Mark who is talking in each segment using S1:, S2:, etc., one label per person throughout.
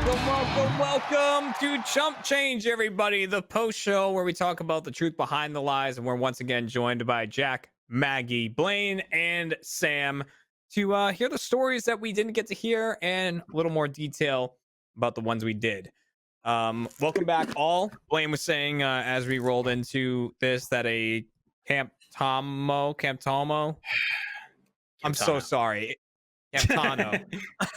S1: Welcome to Chump Change, everybody, the post show where we talk about the truth behind the lies. And we're once again joined by Jack, Maggie, Blaine, and Sam to hear the stories that we didn't get to hear and a little more detail about the ones we did. Welcome back, all. Blaine was saying as we rolled into this that a Camp Tomo. I'm so sorry. Camptano.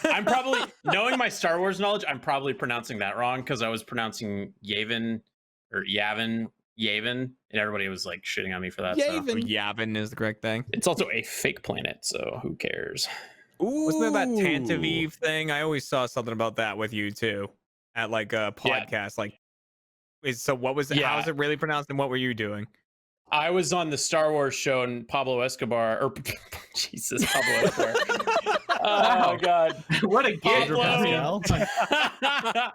S2: I'm probably, knowing my Star Wars knowledge, I'm probably pronouncing that wrong because I was pronouncing Yavin or Yavin, and everybody was like shitting on me for that.
S1: Yavin. So. Yavin is the correct thing.
S2: It's also a fake planet, so who cares?
S1: Ooh. Wasn't there that Tantive thing? I always saw something about that with you too at like a podcast. Yeah. Like, so what was it? Yeah. How is it really pronounced, and what were you doing?
S2: I was on the Star Wars show, and Pablo Escobar, or Jesus, Pablo Escobar. Oh God,
S3: what a gift!
S2: I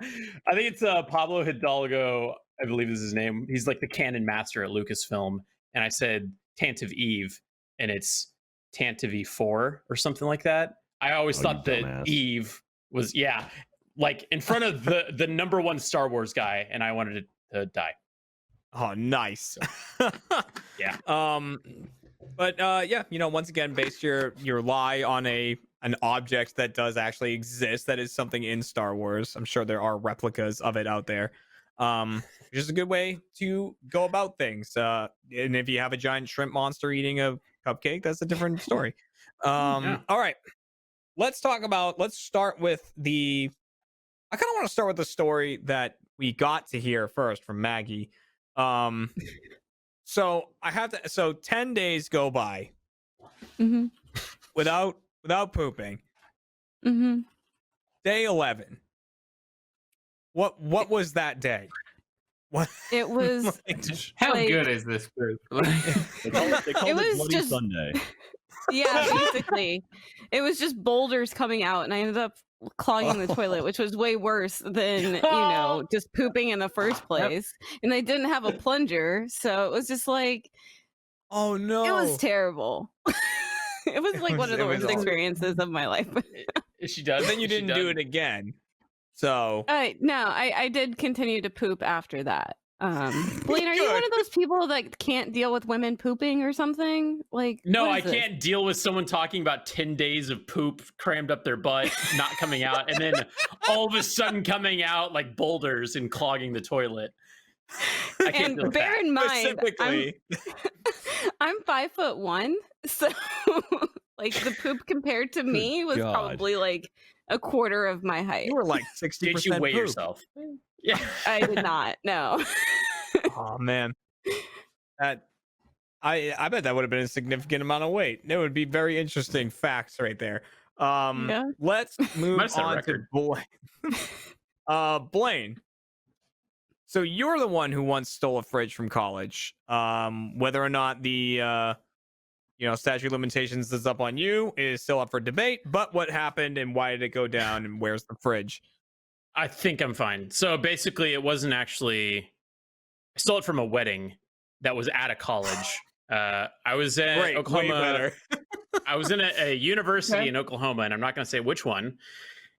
S2: think it's Pablo Hidalgo, I believe is his name. He's like the canon master at Lucasfilm. And I said Tantive Eve, and it's Tantive 4 or something like that. I always thought that Eve was like in front of the number one Star Wars guy, and I wanted to die.
S1: Oh, nice.
S2: Yeah.
S1: But yeah, once again, base your lie on an object that does actually exist, that is something in Star Wars. I'm sure there are replicas of it out there. Which is a good way to go about things. And if you have a giant shrimp monster eating a cupcake, that's a different story. Yeah. All right. Let's start with I kind of want to start with the story that we got to hear first from Maggie. So 10 days go by without pooping. Day 11. What was that day? What
S4: it was?
S3: How good is this group?
S5: They call it Bloody just Sunday.
S4: Yeah, basically, it was just boulders coming out, and I ended up clogging the toilet, which was way worse than just pooping in the first place. And they didn't have a plunger, so it was just like,
S1: oh no,
S4: it was terrible. It was like one of the worst experiences of my life.
S2: She does.
S1: Then you didn't do it again. So
S4: I did continue to poop after that. Blaine, are you one of those people that can't deal with women pooping or something? Like,
S2: no, I can't deal with someone talking about 10 days of poop crammed up their butt, not coming out, and then all of a sudden coming out like boulders and clogging the toilet.
S4: I can't and bear in mind, I'm 5'1", so like the poop compared to me was probably like a quarter of my height.
S1: You were like 60%.
S2: Did you weigh yourself?
S4: Yeah, I did not. No.
S1: Oh man, I bet that would have been a significant amount of weight. That would be very interesting facts right there. Let's move on to Blaine. Blaine. So you're the one who once stole a fridge from college. Whether or not the statute of limitations is up on you is still up for debate. But what happened and why did it go down and where's the fridge?
S2: I think I'm fine. So basically, it wasn't actually. I stole it from a wedding that was at a college. I was in Oklahoma. I was in a university in Oklahoma, and I'm not going to say which one.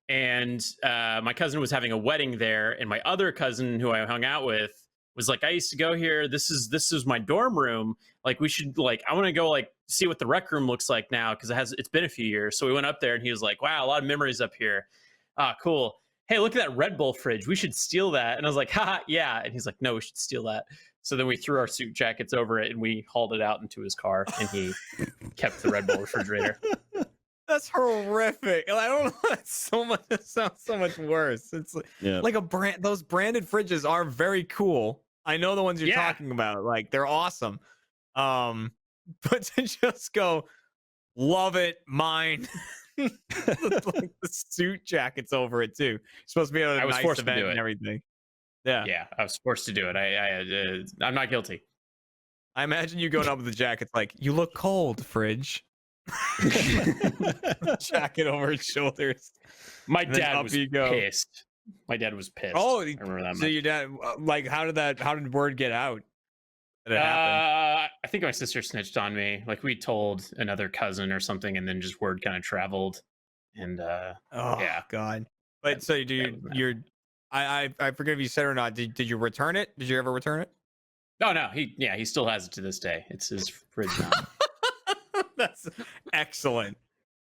S2: And my cousin was having a wedding there, and my other cousin, who I hung out with, was like, "I used to go here. This is my dorm room. Like, we should I want to go see what the rec room looks like now because it's been a few years." So we went up there, and he was like, "Wow, a lot of memories up here. Ah, cool. Hey, look at that Red Bull fridge. We should steal that." And I was like, haha, yeah. And he's like, no, we should steal that. So then we threw our suit jackets over it and we hauled it out into his car and he kept the Red Bull refrigerator.
S1: That's horrific. I don't know. That sounds so much worse. It's like a brand. Those branded fridges are very cool. I know the ones you're talking about. Like, they're awesome. But to just go, love it, mine. Like the suit jackets over it too. You're supposed to be at a nice event and everything.
S2: Yeah, I was forced to do it. I'm not guilty.
S1: I imagine you going up with the jackets like, you look cold, fridge. Jacket over his shoulders.
S2: My dad was pissed. My dad was pissed.
S1: Oh,
S2: I remember that.
S1: So your dad, how did word get out that it happened?
S2: I think my sister snitched on me. Like, we told another cousin or something, and then just word kind of traveled. And
S1: God. But so I forget if you said or not. Did you return it? Did you ever return it?
S2: No. He still has it to this day. It's his fridge now.
S1: That's excellent.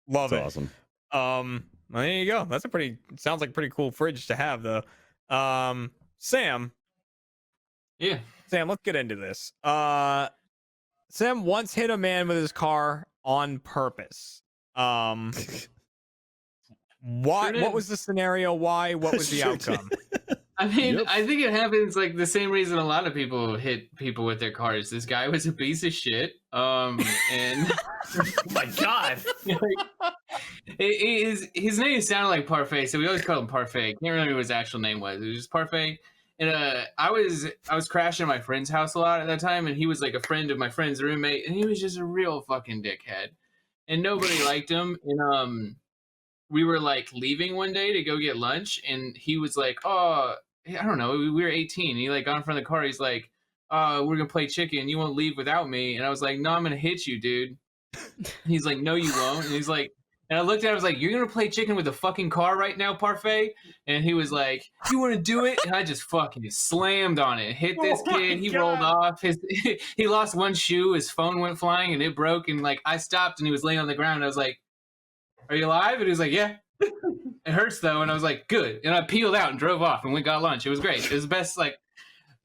S1: Love
S5: That's
S1: it.
S5: awesome.
S1: Well, there you go. That's sounds like a pretty cool fridge to have, though. Sam.
S3: Yeah.
S1: Sam, let's get into this. Sam once hit a man with his car on purpose. Why? What was the scenario? Why? What was the outcome?
S3: I mean, I think it happens like the same reason a lot of people hit people with their cars. This guy was a piece of shit. And
S2: Oh my God.
S3: his name sounded like Parfait, so we always call him Parfait. I can't remember what his actual name was. It was just Parfait. And I was crashing at my friend's house a lot at that time, and he was like a friend of my friend's roommate, and he was just a real fucking dickhead. And nobody liked him. And we were like leaving one day to go get lunch, and he was like, "Oh, I don't know, we were 18." He like got in front of the car. He's like, "We're gonna play chicken. You won't leave without me." And I was like, "No, I'm gonna hit you, dude." He's like, "No, you won't." And he's like, and I looked at him, I was like, "You're gonna play chicken with a fucking car right now, Parfait?" And he was like, "You want to do it?" And I just fucking slammed on it, hit this kid. He rolled off. He lost one shoe. His phone went flying, and it broke. And like I stopped, and he was laying on the ground. And I was like, "Are you alive?" And he was like, "Yeah." It hurts though. And I was like, "Good." And I peeled out and drove off, and we got lunch. It was great. It was the best, like,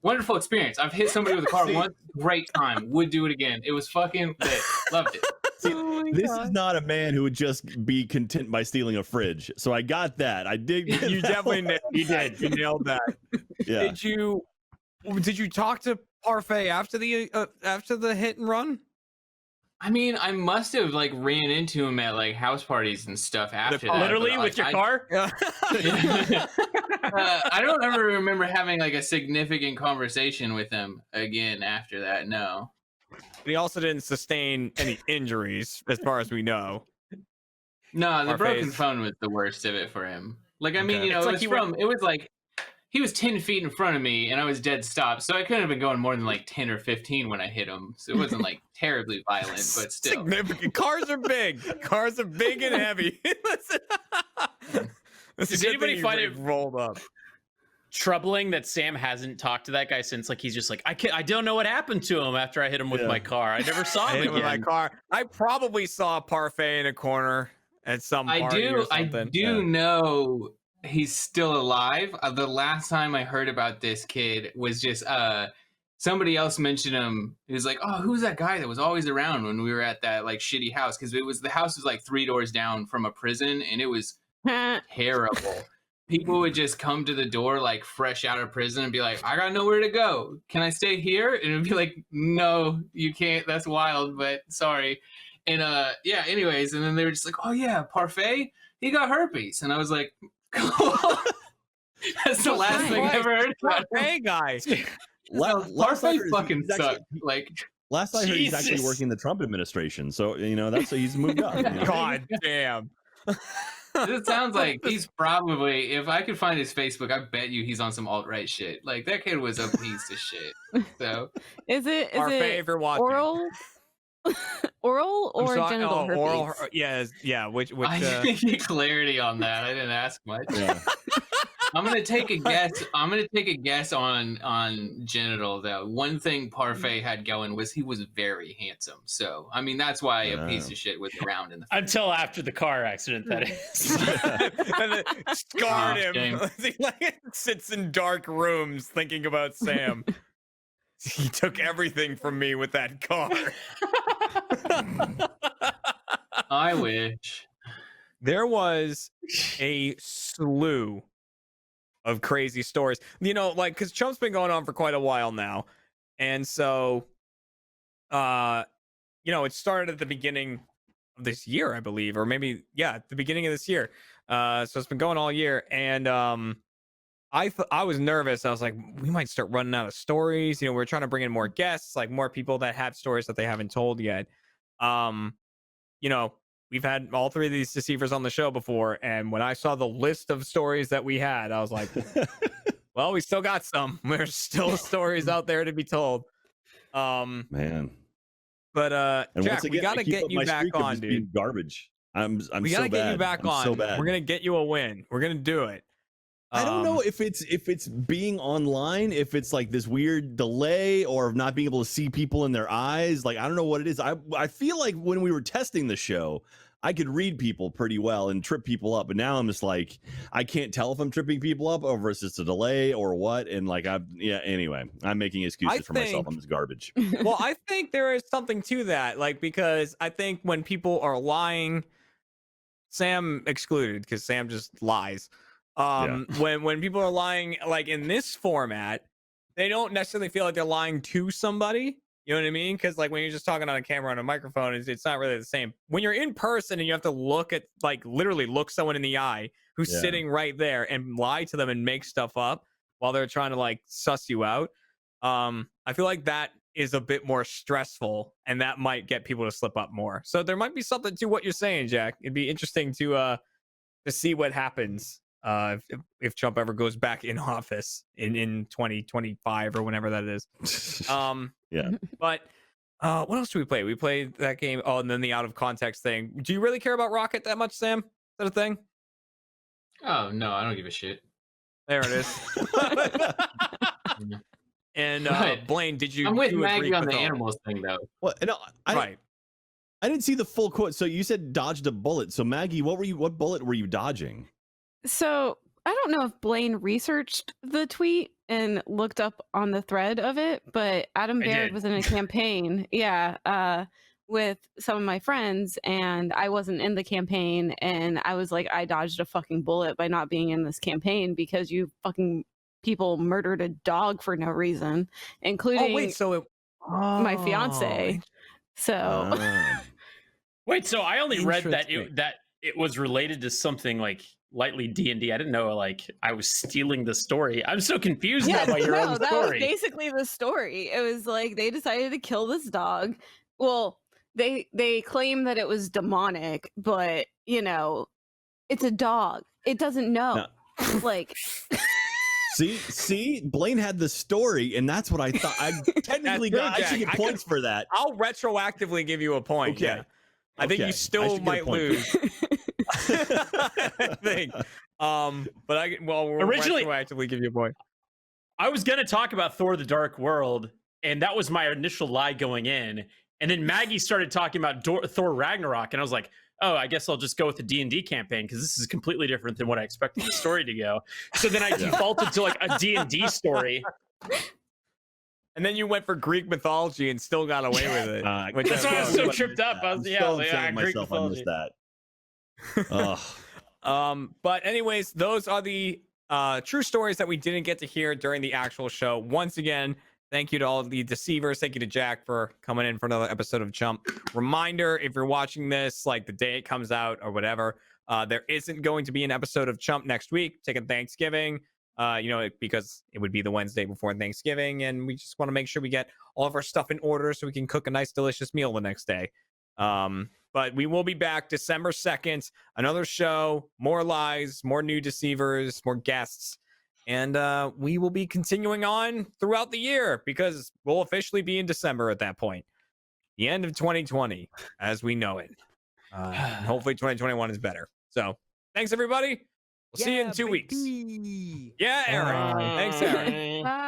S3: wonderful experience. I've hit somebody with a car once. Great time. Would do it again. It was fucking lit. Loved it.
S5: See, this is not a man who would just be content by stealing a fridge. So I got that. I did.
S1: You definitely you did. You nailed that.
S5: Yeah.
S1: Did you talk to Parfait after the hit and run?
S3: I mean, I must have like ran into him at like house parties and stuff after that.
S2: Literally
S3: but,
S2: with
S3: like,
S2: your car?
S3: I don't ever remember having like a significant conversation with him again after that. No.
S1: But he also didn't sustain any injuries, as far as we know.
S3: No, the broken
S1: Parfait's-
S3: phone was the worst of it for him. Like, I mean,
S1: Okay.
S3: you know,
S2: It's like
S3: it was like he was 10 feet in front of me and I was dead stop. So I couldn't have been going more than like 10 or 15 when I hit him. So it wasn't like terribly violent, but still.
S1: Significant. Cars are big. Cars are big and heavy.
S2: Does anybody find it
S1: rolled up?
S2: Troubling that Sam hasn't talked to that guy since? Like, he's just like, I don't know what happened to him after I hit him with my car. I never saw him
S1: Hit him with my
S2: again.
S1: car. I probably saw Parfait in a corner at some party or
S3: I
S1: something.
S3: do know he's still alive. The last time I heard about this kid was just somebody else mentioned him. He was like, "Oh, who's that guy that was always around when we were at that like shitty house?" Because the house was like 3 doors down from a prison, and it was terrible. People would just come to the door like fresh out of prison and be like, "I got nowhere to go. Can I stay here?" And it'd be like, "No, you can't. That's wild, but sorry." And yeah, anyways, and then they were just like, "Oh yeah, Parfait, he got herpes." And I was like, "Cool." That's the last thing I ever heard about him.
S1: Parfait guy.
S3: Parfait fucking sucked. Like,
S5: Last I heard, he's actually
S2: Jesus.
S5: working in the Trump administration. So, you know, he's moved up. You know?
S1: God damn.
S3: it sounds like he's probably, if I could find his Facebook, I bet you he's on some alt-right shit. Like, that kid was a piece of shit. So
S4: Is it
S1: Parfait, if you're watching.
S4: oral? Oral
S1: I'm
S4: or
S1: sorry-
S4: genital herpes?
S1: Oral, yeah. Which
S3: I need clarity on that. I didn't ask much.
S5: Yeah.
S3: I'm gonna take a guess. I'm gonna take a guess on genital though. One thing Parfait had going was he was very handsome. So I mean that's why a piece of shit was around in the
S2: Until after the car accident, that is.
S1: and then scarred
S3: Oh,
S1: him. He like sits in dark rooms thinking about Sam. He took everything from me with that car.
S3: I wish.
S1: There was a slew of crazy stories. You know, like, because Chump's been going on for quite a while now. And so, you know, it started at the beginning of this year, I believe, or maybe, at the beginning of this year. So it's been going all year. And I was nervous. I was like, we might start running out of stories. You know, we're trying to bring in more guests, like more people that have stories that they haven't told yet. You know, we've had all 3 of these deceivers on the show before, and when I saw the list of stories that we had, I was like, well, we still got some. There's still stories out there to be told.
S5: Man.
S1: But
S5: And
S1: Jack,
S5: once again,
S1: we gotta
S5: I keep
S1: get
S5: up
S1: you
S5: my
S1: back
S5: streak of
S1: on,
S5: just being
S1: dude.
S5: garbage. I'm
S1: We
S5: so
S1: gotta get
S5: bad.
S1: you back
S5: I'm
S1: on.
S5: so bad.
S1: We're gonna get you a win. We're gonna do it.
S5: I don't know if it's being online, if it's like this weird delay or not being able to see people in their eyes. Like, I don't know what it is. I feel like when we were testing the show, I could read people pretty well and trip people up. But now I'm just like, I can't tell if I'm tripping people up or if it's just a delay or what. And like, anyway, I'm making excuses for myself. I'm just garbage.
S1: Well, I think there is something to that. Like, because I think when people are lying, Sam excluded because Sam just lies. When people are lying like in this format, they don't necessarily feel like they're lying to somebody. You know what I mean? Because like when you're just talking on a camera on a microphone, it's not really the same. When you're in person and you have to look at like literally look someone in the eye who's sitting right there and lie to them and make stuff up while they're trying to like suss you out. I feel like that is a bit more stressful and that might get people to slip up more. So there might be something to what you're saying, Jack. It'd be interesting to see what happens. If Chump ever goes back in office in 2025 or whenever that is. But what else do we play? We played that game. Oh, and then the out of context thing. Do you really care about Rocket that much, Sam? Is that a thing?
S3: Oh no, I don't give a shit.
S1: There it is. And Blaine, did you?
S3: I'm with Maggie on
S1: with
S3: the animals thing though.
S5: Well, no,
S1: right.
S5: I didn't see the full quote. So you said dodged a bullet. So Maggie, what bullet were you dodging?
S4: So I don't know if Blaine researched the tweet and looked up on the thread of it, but Adam Baird was in a campaign, with some of my friends, and I wasn't in the campaign, and I was like, I dodged a fucking bullet by not being in this campaign because you fucking people murdered a dog for no reason, including my fiance. So
S2: wait, so I only read that it was related to something like lightly D&D. I didn't know like I was stealing the story. I'm so confused now by your own story.
S4: That was basically the story. It was like they decided to kill this dog. Well, they claim that it was demonic, but you know, it's a dog. It doesn't know. No. Like
S5: See, Blaine had the story, and that's what I thought. I technically I should get points for that.
S1: I'll retroactively give you a point. Okay. Yeah. I think you still might lose. I think. But we'll
S2: originally
S1: retroactively give you a point.
S2: I was gonna talk about Thor: The Dark World, and that was my initial lie going in. And then Maggie started talking about Thor Ragnarok, and I was like, oh, I guess I'll just go with the D&D campaign because this is completely different than what I expected the story to go. So then I defaulted to like a D&D story.
S1: And then you went for Greek mythology and still got away with it.
S2: That's why I was so tripped up. I was Greek mythology.
S1: But anyways, those are the true stories that we didn't get to hear during the actual show. Once again, thank you to all of the deceivers. Thank you to Jack for coming in for another episode of Chump. Reminder, if you're watching this like the day it comes out or whatever, there isn't going to be an episode of Chump next week, taking Thanksgiving. Because it would be the Wednesday before Thanksgiving, and we just want to make sure we get all of our stuff in order so we can cook a nice, delicious meal the next day. But we will be back December 2nd, another show, more lies, more new deceivers, more guests, and we will be continuing on throughout the year because we'll officially be in December at that point. The end of 2020 as we know it. Hopefully 2021 is better. So thanks, everybody. We'll see you in 2 weeks. Yeah, Aaron. Thanks, Aaron.
S4: Bye.